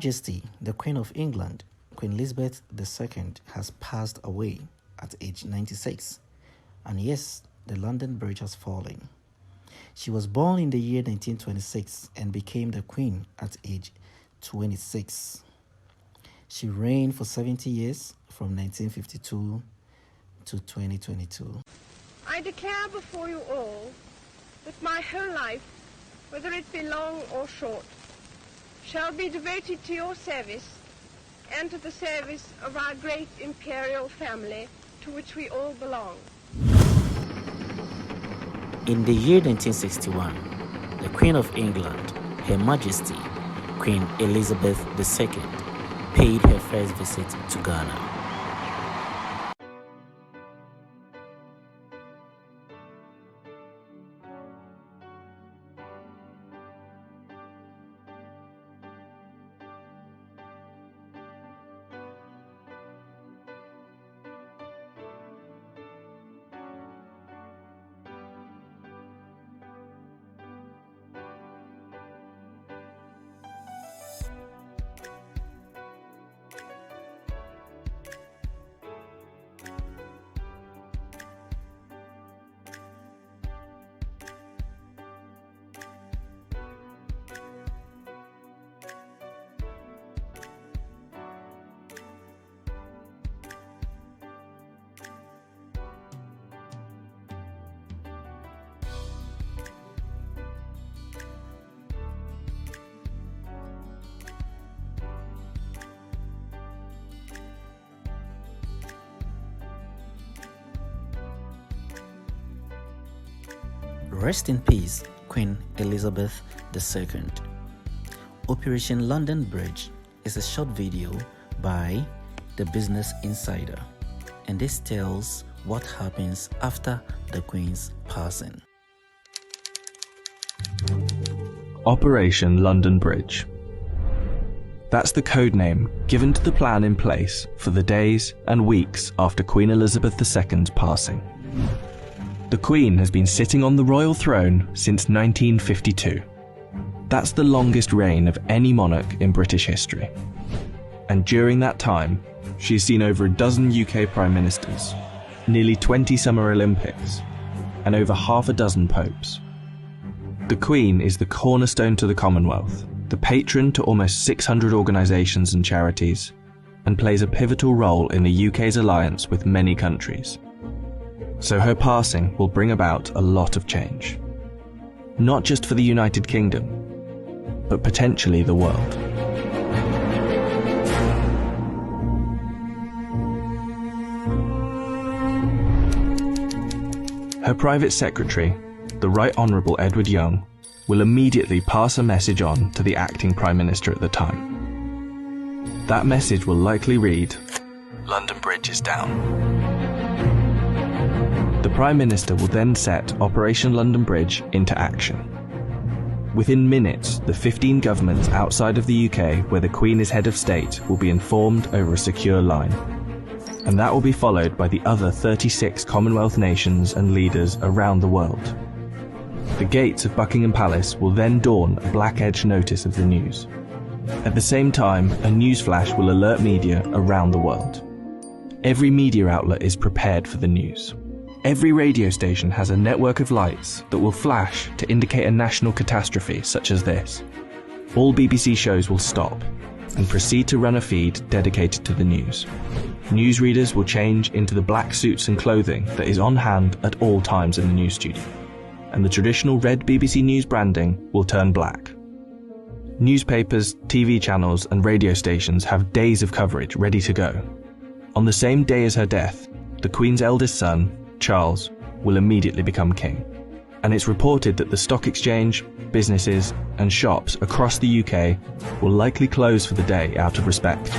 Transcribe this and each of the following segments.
Majesty, the Queen of England, Queen Elizabeth II, has passed away at age 96, and yes, the London Bridge has fallen. She was born in the year 1926 and became the Queen at age 26. She reigned for 70 years from 1952 to 2022. I declare before you all that my whole life, whether it be long or short, shall be devoted to your service and to the service of our great imperial family to which we all belong. In the year 1961, the Queen of England, Her Majesty, Queen Elizabeth II, paid her first visit to Ghana. Rest in peace, Queen Elizabeth II. Operation London Bridge is a short video by the Business Insider, and this tells what happens after the Queen's passing. Operation London Bridge. That's the code name given to the plan in place for the days and weeks after Queen Elizabeth II's passing. The Queen has been sitting on the royal throne since 1952. That's the longest reign of any monarch in British history. And during that time, she's seen over a dozen UK Prime Ministers, nearly 20 Summer Olympics, and over half a dozen popes. The Queen is the cornerstone to the Commonwealth, the patron to almost 600 organisations and charities, and plays a pivotal role in the UK's alliance with many countries. So her passing will bring about a lot of change. Not just for the United Kingdom, but potentially the world. Her private secretary, the Right Honourable Edward Young, will immediately pass a message on to the acting Prime Minister at the time. That message will likely read, "London Bridge is down." The Prime Minister will then set Operation London Bridge into action. Within minutes, the 15 governments outside of the UK where the Queen is head of state will be informed over a secure line. And that will be followed by the other 36 Commonwealth nations and leaders around the world. The gates of Buckingham Palace will then dawn a black-edged notice of the news. At the same time, a news flash will alert media around the world. Every media outlet is prepared for the news. Every radio station has a network of lights that will flash to indicate a national catastrophe such as this. All BBC shows will stop and proceed to run a feed dedicated to the news. Newsreaders will change into the black suits and clothing that is on hand at all times in the news studio, and the traditional red BBC News branding will turn black. Newspapers, TV channels and radio stations have days of coverage ready to go. On the same day as her death, the Queen's eldest son, Charles, will immediately become king. And it's reported that the stock exchange, businesses and shops across the UK will likely close for the day out of respect.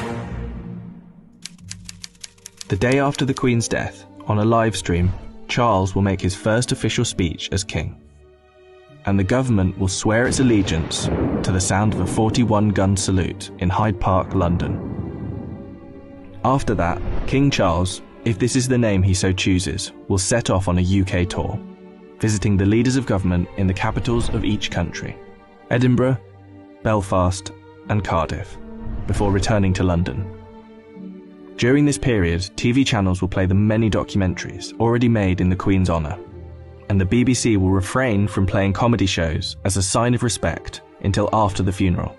The day after the Queen's death, on a live stream, Charles will make his first official speech as king. And the government will swear its allegiance to the sound of a 41-gun salute in Hyde Park, London. After that, King Charles, if this is the name he so chooses, will set off on a UK tour, visiting the leaders of government in the capitals of each country, Edinburgh, Belfast and Cardiff. before returning to London. During this period, TV channels will play the many documentaries already made in the Queen's honour, and the BBC will refrain from playing comedy shows as a sign of respect until after the funeral.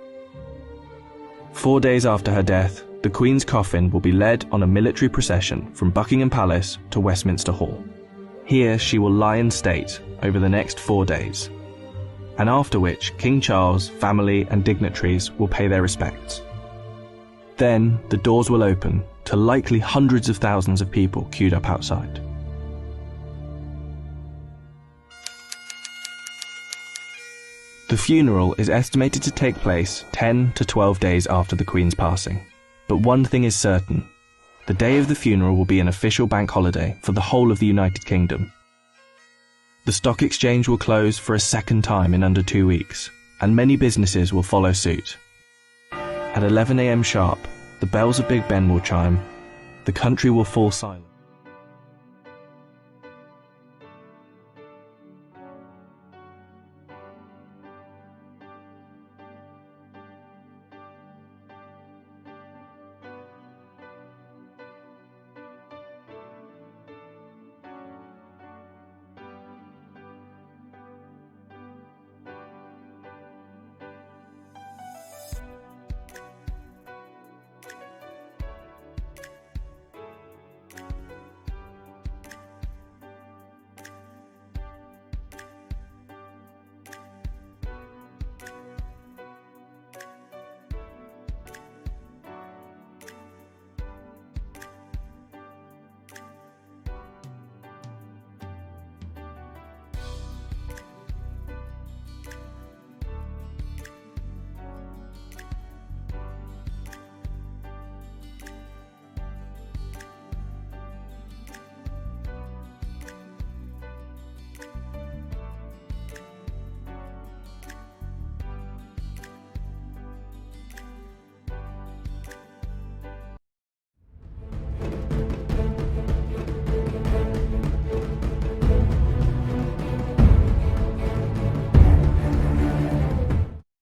4 days after her death, the Queen's coffin will be led on a military procession from Buckingham Palace to Westminster Hall. Here she will lie in state over the next 4 days, and after which King Charles, family and dignitaries will pay their respects. Then the doors will open to likely hundreds of thousands of people queued up outside. The funeral is estimated to take place 10 to 12 days after the Queen's passing. But one thing is certain: the day of the funeral will be an official bank holiday for the whole of the United Kingdom. The stock exchange will close for a second time in under 2 weeks, and many businesses will follow suit. At 11 a.m. sharp, the bells of Big Ben will chime, the country will fall silent.